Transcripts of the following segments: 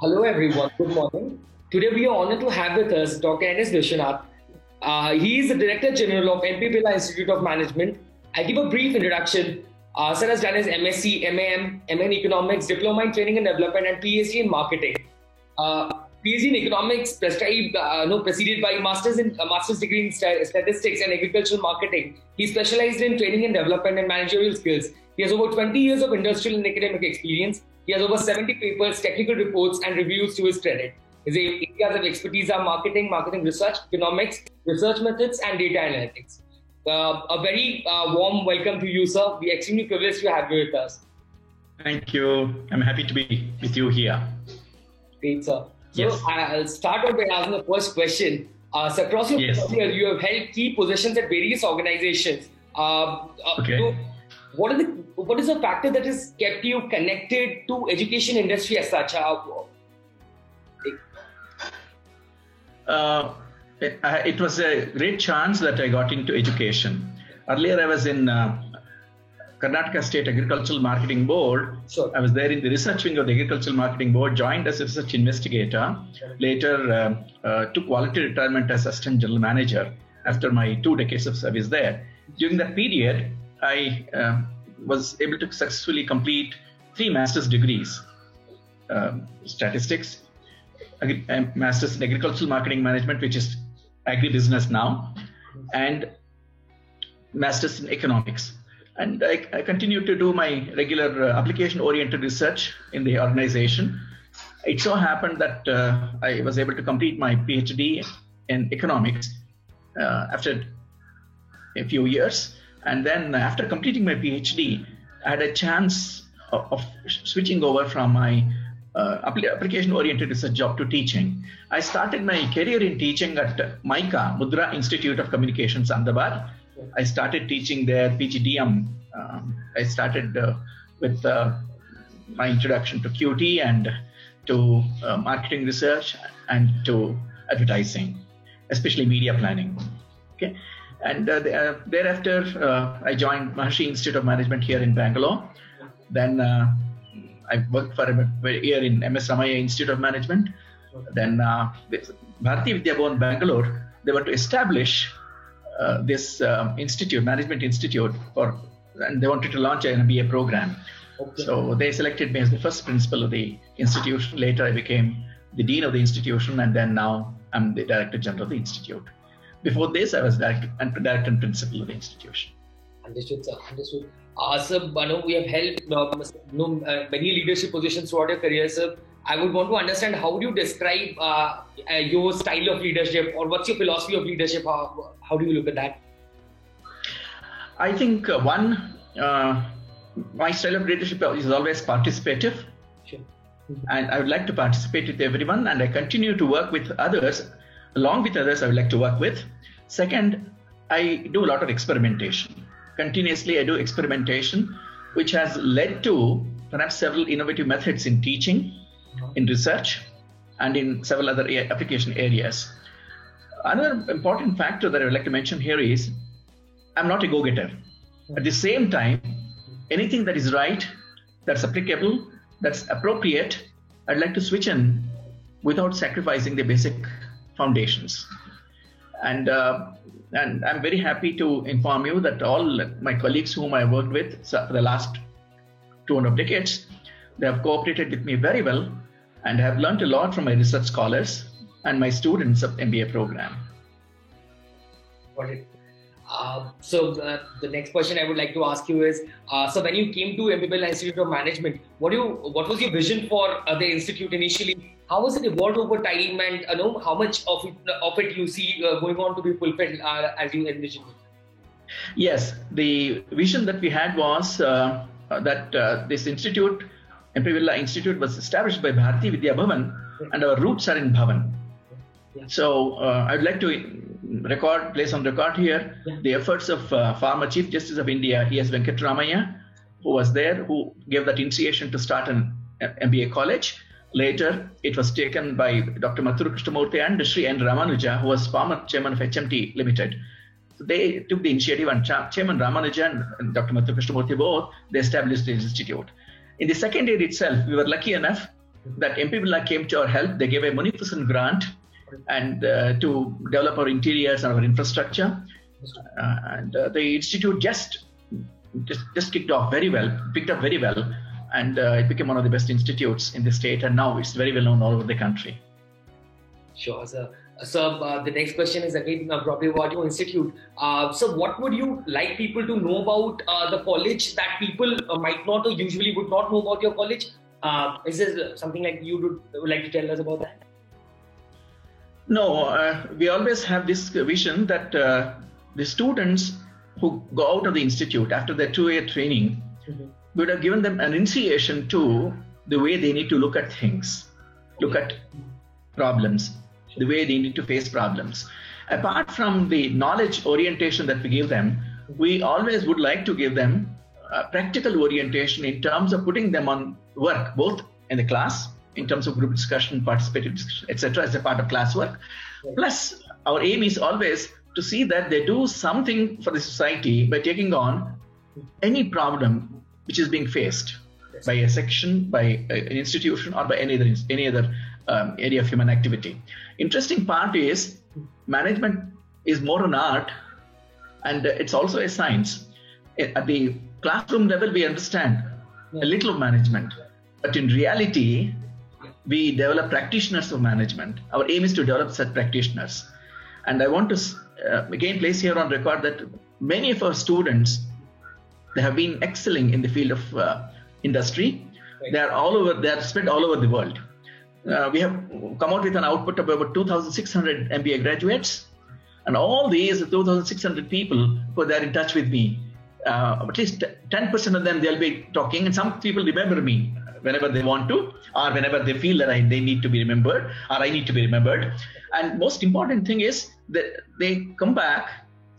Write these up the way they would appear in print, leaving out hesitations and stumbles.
Hello, everyone. Good morning. Today, we are honored to have with us Dr. N.S. Vishwanath. He is the Director General of MP Birla Institute of Management. I'll give a brief introduction. Sir has done his MSc, MAM, MA in Economics, Diploma in Training and Development, and PhD in Marketing. PhD in Economics, preceded by Master's degree in Statistics and Agricultural Marketing. He specialized in training and development and managerial skills. He has over 20 years of industrial and academic experience. He has over 70 papers, technical reports, and reviews to his credit. His areas of expertise are marketing research, economics, research methods, and data analytics. A very warm welcome to you, sir. We're extremely privileged to have you with us. Thank you. I'm happy to be with you here. Great, sir. So Yes. I'll start off by asking the first question. So across your Yes. career, you have held key positions at various organizations. Okay. So what is the factor that has kept you connected to education industry as such? It was a great chance that I got into education. Earlier, I was in Karnataka State Agricultural Marketing Board. Sure. I was there in the research wing of the Agricultural Marketing Board, joined as a research investigator. Later, took voluntary retirement as Assistant General Manager after my 2 decades of service there. During that period, I was able to successfully complete 3 master's degrees, statistics, master's in agricultural marketing management, which is agribusiness now, and master's in economics. And I continue to do my regular application-oriented research in the organization. It so happened that I was able to complete my PhD in economics after a few years. And then after completing my PhD, I had a chance of switching over from my application-oriented research job to teaching. I started my career in teaching at MICA, Mudra Institute of Communications, Ahmedabad. I started teaching there, PGDM. I started with my introduction to QT and to marketing research and to advertising, especially media planning. Okay. And thereafter, I joined Maharishi Institute of Management here in Bangalore. Then I worked for a year in MS Ramaiah Institute of Management. Then Bharati Vidya Bhavan Bangalore, they were to establish this management institute, and they wanted to launch an MBA program. Okay. So they selected me as the first principal of the institution. Later, I became the dean of the institution, and then now I'm the director general of the institute. Before this, I was director and principal of the institution. Understood, sir. Understood. Sir, we have held many leadership positions throughout your career, sir. I would want to understand, how do you describe your style of leadership, or what's your philosophy of leadership? How do you look at that? I think my style of leadership is always participative. Sure. And I would like to participate with everyone, and I continue to work with others. Along with others, I would like to work with. Second, I do a lot of experimentation. Continuously, I do experimentation, which has led to perhaps several innovative methods in teaching, in research, and in several other application areas. Another important factor that I would like to mention here is I'm not a go-getter. At the same time, anything that is right, that's applicable, that's appropriate, I'd like to switch in without sacrificing the basic foundations. And I'm very happy to inform you that all my colleagues whom I worked with for the last 2.5 decades, they have cooperated with me very well and have learned a lot from my research scholars and my students of MBA program. Got it. So the next question I would like to ask you is, so when you came to MP Birla Institute of Management, what was your vision for the institute initially? How was it evolved over time, and how much of it you see going on to be fulfilled as you envision it? Yes, the vision that we had was that this institute, MP Birla Institute, was established by Bharati Vidya Bhavan, and our roots are in Bhavan. Yeah. So I would like to place on record here the efforts of former Chief Justice of India, E.S. Venkatramaiah, who was there, who gave that initiation to start an MBA college. Later, it was taken by Dr. Mathuru Krishnamurthy and Sri N. Ramanuja, who was former chairman of HMT Limited. So they took the initiative, and Chairman Ramanuja and Dr. Mathuru Krishnamurthy both, they established the institute. In the second year itself, we were lucky enough that MP Birla came to our help. They gave a munificent grant and to develop our interiors and our infrastructure. And the institute just picked up very well. And it became one of the best institutes in the state. And now it's very well known all over the country. Sure, sir. So the next question is again probably about your institute. So what would you like people to know about the college that people might not or usually would not know about your college? Is there something like you would like to tell us about that? No, we always have this vision that the students who go out of the institute after their 2-year training, we would have given them an initiation to the way they need to look at things, look at problems, the way they need to face problems. Apart from the knowledge orientation that we give them, we always would like to give them practical orientation in terms of putting them on work, both in the class, in terms of group discussion, participative discussion, etc., as a part of classwork. Plus, our aim is always to see that they do something for the society by taking on any problem which is being faced by a section, by an institution, or by any other area of human activity. Interesting part is management is more an art, and it's also a science. At the classroom level, we understand a little of management, but in reality, we develop practitioners of management. Our aim is to develop such practitioners. And I want to again place here on record that many of our students, they have been excelling in the field of industry. They are spread all over the world. We have come out with an output of about 2,600 MBA graduates, and all these 2,600 people who are there in touch with me, at least 10% of them they'll be talking, and some people remember me whenever they want to, or whenever they feel that they need to be remembered, or I need to be remembered. And most important thing is that they come back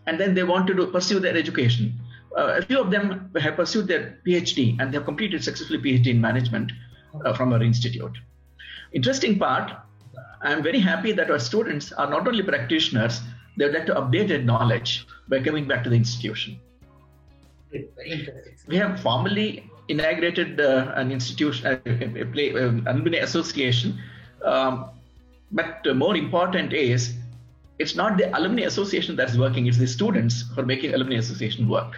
and then they want to pursue their education. A few of them have pursued their PhD and they have completed successfully PhD in management from our institute. Interesting part, I'm very happy that our students are not only practitioners, they would like to update their knowledge by coming back to the institution. Very interesting. We have formally inaugurated an institution, alumni association, but more important is it's not the alumni association that's working, it's the students who are making alumni association work.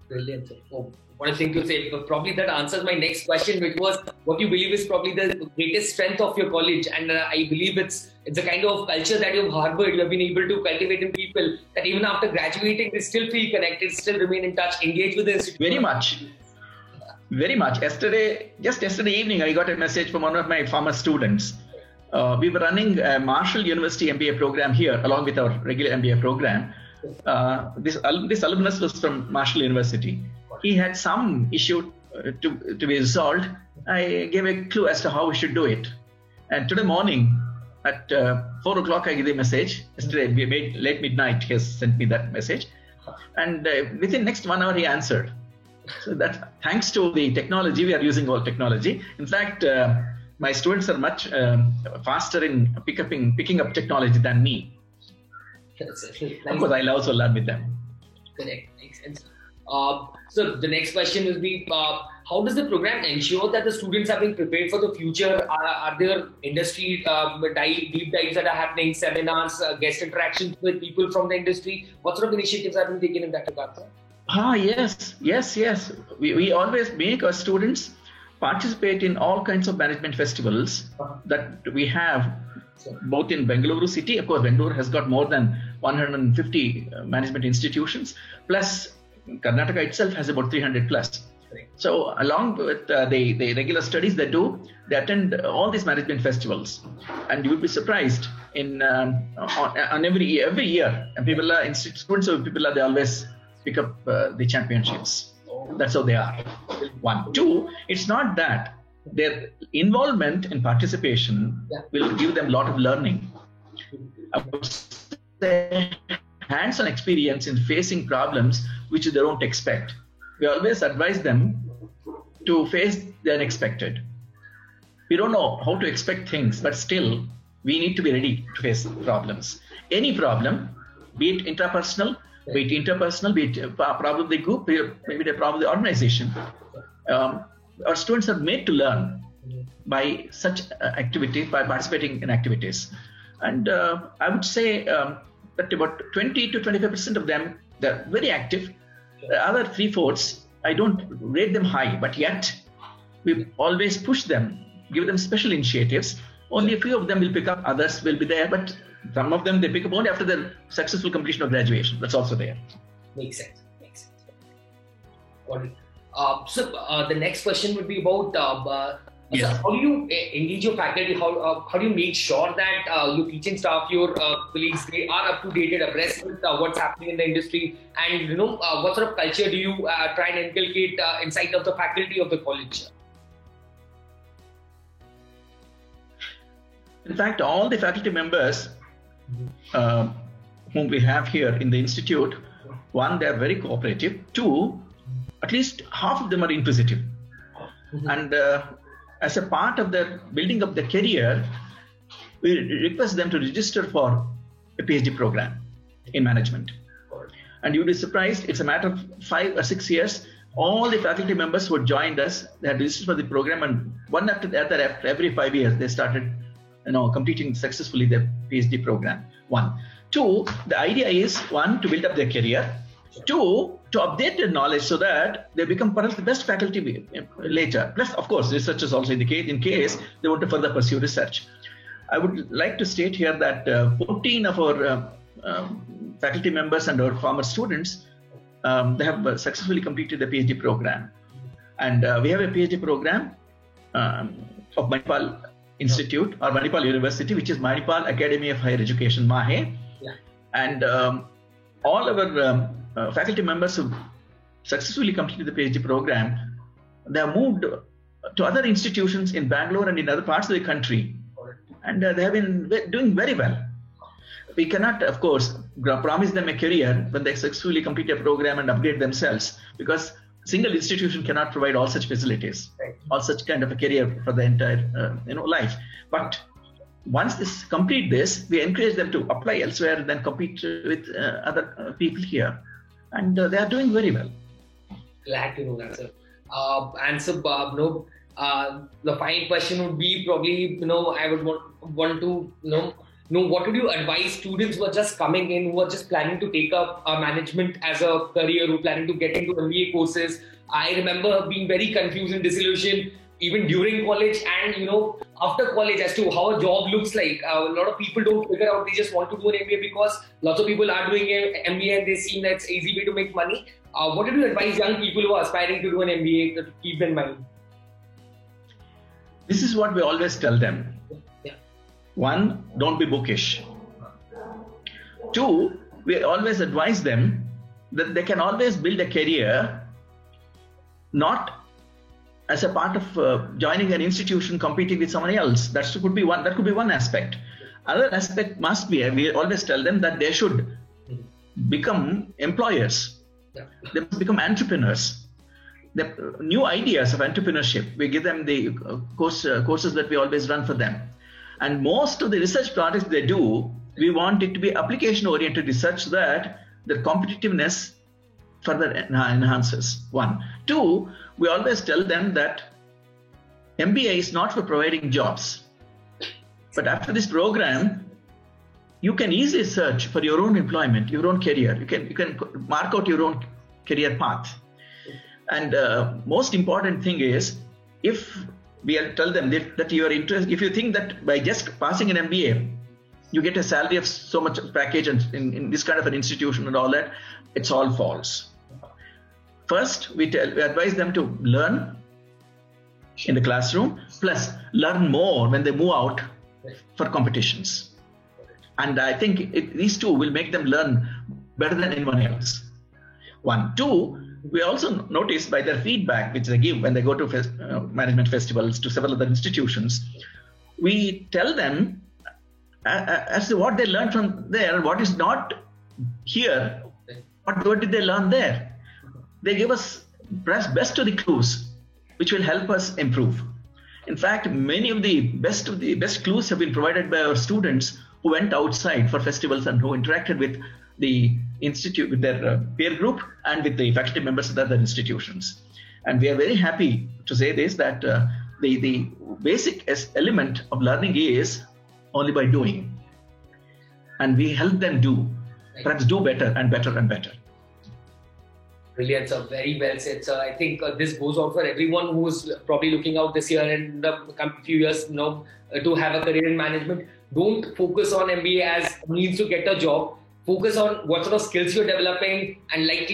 Brilliant. Oh, what a thing to say. Probably that answers my next question, which was what you believe is probably the greatest strength of your college. And I believe it's a kind of culture that you've harbored, you have been able to cultivate in people, that even after graduating, they still feel connected, still remain in touch, engage with the institute. Very much. Very much. Just yesterday evening, I got a message from one of my former students. We were running a Marshall University MBA program here, along with our regular MBA program. This alumnus was from Marshall University. He had some issue to be resolved. I gave a clue as to how we should do it. And today morning at 4 o'clock, I gave a message. Yesterday, we made late midnight, he has sent me that message. And within next 1 hour, he answered. So that thanks to the technology, we are using all technology. In fact, my students are much faster in picking up technology than me. Of course, I'll also learn with them. Correct. Makes sense. So the next question will be, how does the program ensure that the students are being prepared for the future? Are there industry deep dives that are happening, seminars, guest interactions with people from the industry? What sort of initiatives have been taken in that regard? Yes. We always make our students participate in all kinds of management festivals that we have, both in Bengaluru city. Of course, Bengaluru has got more than 150 management institutions, plus Karnataka itself has about 300 plus. So along with the regular studies they do, they attend all these management festivals, and you will be surprised on every year, students of people, they always pick up the championships. That's how they are. 1, 2. It's not that their involvement and participation will give them a lot of learning. Hands-on experience in facing problems which they don't expect. We always advise them to face the unexpected. We don't know how to expect things, but still we need to be ready to face problems. Any problem, be it intrapersonal, be it interpersonal, be it a problem of the group, maybe the problem of the organization. Our students are made to learn. by such activity, by participating in activities. And I would say that about 20 to 25% of them, they're very active. The other 3/4, I don't rate them high, but yet we always push them, give them special initiatives. Only a few of them will pick up, others will be there, but some of them they pick up only after the successful completion of graduation. That's also there. Makes sense. Got it. So the next question would be about Yes. how do you engage your faculty? How do you make sure that your teaching staff, your colleagues, they are up to date and abreast with what's happening in the industry? And what sort of culture do you try and inculcate inside of the faculty of the college? In fact, all the faculty members whom we have here in the institute, one, they are very cooperative. Two, at least half of them are inquisitive. And as a part of the building of their career, we request them to register for a PhD program in management. And you'll be surprised, it's a matter of 5 or 6 years. All the faculty members who had joined us, they had registered for the program, and one after the other, after every 5 years, they started completing successfully their PhD program. One. Two, the idea is, one, to build up their career. Two, to update their knowledge so that they become perhaps the best faculty later. Plus, of course, research is also indicated in case they want to further pursue research. I would like to state here that 14 of our faculty members and our former students, they have successfully completed the PhD program. And we have a PhD program of Manipal Institute or Manipal University, which is Manipal Academy of Higher Education, MAHE. Yeah. And all our faculty members who successfully completed the PhD program, they have moved to other institutions in Bangalore and in other parts of the country. And they have been doing very well. We cannot, of course, promise them a career when they successfully complete a program and upgrade themselves, because single institution cannot provide all such facilities, all such kind of a career for the entire life. But once they complete this, we encourage them to apply elsewhere and then compete with other people here. And they are doing very well. Glad to know that, sir. And so, the final question would be probably, I would want to know what would you advise students who are just coming in, who are just planning to take up management as a career, who are planning to get into MBA courses. I remember being very confused and disillusioned even during college and, after college as to how a job looks like. A lot of people don't figure out, they just want to do an MBA because lots of people are doing an MBA and they seem that it's an easy way to make money. What do you advise young people who are aspiring to do an MBA to keep in mind? This is what we always tell them. One, don't be bookish. Two, we always advise them that they can always build a career not as a part of joining an institution, competing with someone else. That could be one aspect. Other aspect must be, we always tell them that they should become employers. They must become entrepreneurs. The new ideas of entrepreneurship, we give them the courses that we always run for them. And most of the research projects they do, we want it to be application-oriented research so that their competitiveness further enhances. One. Two, we always tell them that MBA is not for providing jobs. But after this program, you can easily search for your own employment, your own career. You can mark out your own career path. And most important thing is, if we tell them that you are interested, if you think that by just passing an MBA, you get a salary of so much package and in this kind of an institution and all that, it's all false. First, we advise them to learn in the classroom, plus learn more when they move out for competitions. And I think these two will make them learn better than anyone else. One. Two, we also notice by their feedback, which they give when they go to management festivals, to several other institutions, we tell them as to what they learned from there, what is not here, what did they learn there. They give us best of the clues, which will help us improve. In fact, many of the best clues have been provided by our students who went outside for festivals and who interacted with the institute, with their peer group and with the faculty members of the other institutions. And we are very happy to say this, that the basic element of learning is only by doing. And we help them perhaps do better and better and better. Brilliant, sir. Very well said, sir. I think this goes out for everyone who's probably looking out this year and the few years to have a career in management. Don't focus on MBA as a means to get a job. Focus on what sort of skills you're developing, and like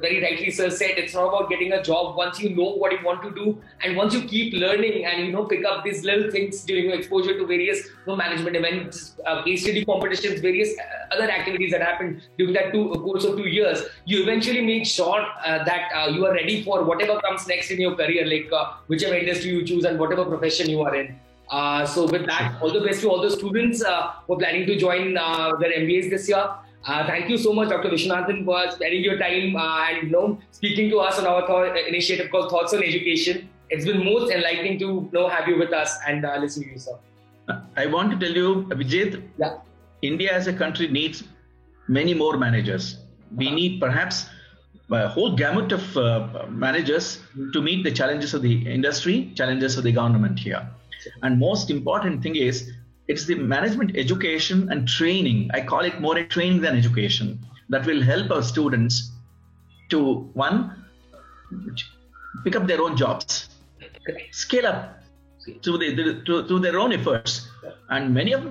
very rightly sir said, it's not about getting a job once you know what you want to do, and once you keep learning and pick up these little things during your exposure to various management events, case study competitions, various other activities that happen during that course of 2 years, you eventually make sure that you are ready for whatever comes next in your career, like whichever industry you choose and whatever profession you are in. So with that, all the best to all the students who are planning to join their MBAs this year. Thank you so much, Dr. Viswanathan, for spending your time and speaking to us on our initiative called Thoughts on Education. It's been most enlightening to have you with us and listen to you, sir. I want to tell you, Abhijit, India as a country needs many more managers. We need perhaps a whole gamut of managers to meet the challenges of the industry, challenges of the government here. And most important thing is, it's the management education and training. I call it more a training than education that will help our students to, one, pick up their own jobs, scale up to their own efforts. And many of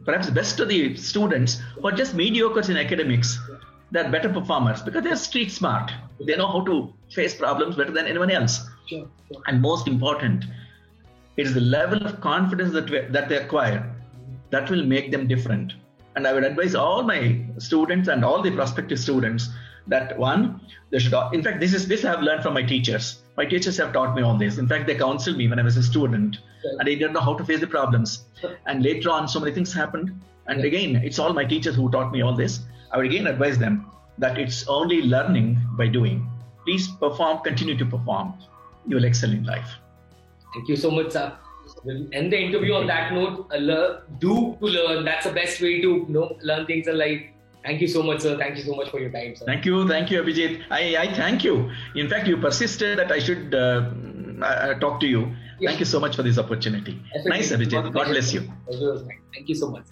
perhaps best of the students who are just mediocres in academics, they're better performers because they're street smart. They know how to face problems better than anyone else. Sure. And most important, it is the level of confidence that they acquire that will make them different. And I would advise all my students and all the prospective students that one, they should, in fact, this I have learned from my teachers. My teachers have taught me all this. In fact, they counseled me when I was a student and I didn't know how to face the problems. And later on, so many things happened. And again, it's all my teachers who taught me all this. I would again advise them that it's only learning by doing. Please perform, continue to perform. You will excel in life. Thank you so much, sir. We'll end the interview on that note. Do to learn. That's the best way to learn things in life. Thank you so much, sir. Thank you so much for your time, sir. Thank you, Abhijit. I thank you. In fact, you persisted that I should talk to you. Thank you so much for this opportunity. Nice, Abhijit. God bless you. Thank you so much.